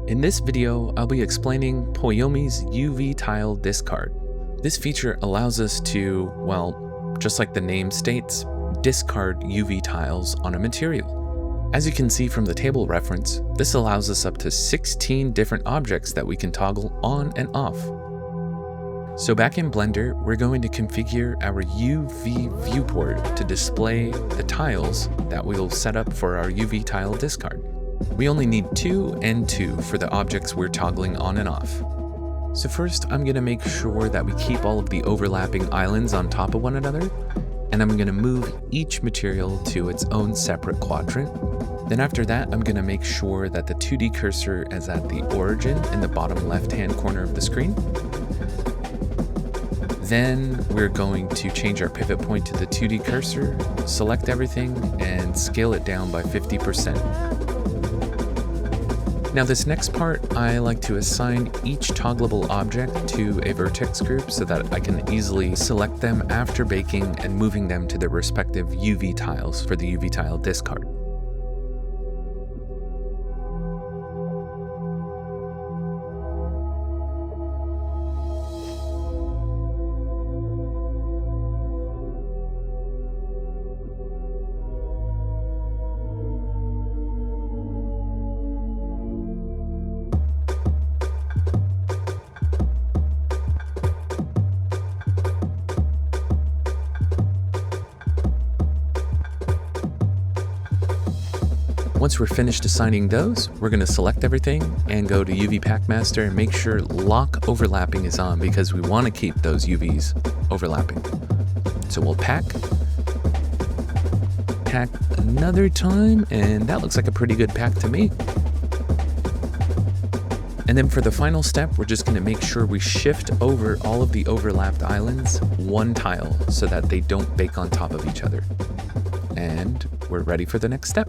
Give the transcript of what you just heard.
In this video, I'll be explaining Poiyomi's UV Tile Discard. This feature allows us to, well, just like the name states, discard UV tiles on a material. As you can see from the table reference, this allows us up to 16 different objects that we can toggle on and off. So back in Blender, we're going to configure our UV viewport to display the tiles that we'll set up for our UV tile discard. We only need 2 and 2 for the objects we're toggling on and off. So first, I'm going to make sure that we keep all of the overlapping islands on top of one another, and I'm going to move each material to its own separate quadrant. Then after that, I'm going to make sure that the 2D cursor is at the origin in the bottom left-hand corner of the screen. Then we're going to change our pivot point to the 2D cursor, select everything, and scale it down by 50%. Now this next part, I like to assign each toggleable object to a vertex group so that I can easily select them after baking and moving them to their respective UV tiles for the UV tile discard. Once we're finished assigning those, we're going to select everything and go to UVPackmaster and make sure lock overlapping is on because we want to keep those UVs overlapping. So we'll pack another time, and that looks like a pretty good pack to me. And then for the final step, we're just going to make sure we shift over all of the overlapped islands one tile so that they don't bake on top of each other. And we're ready for the next step.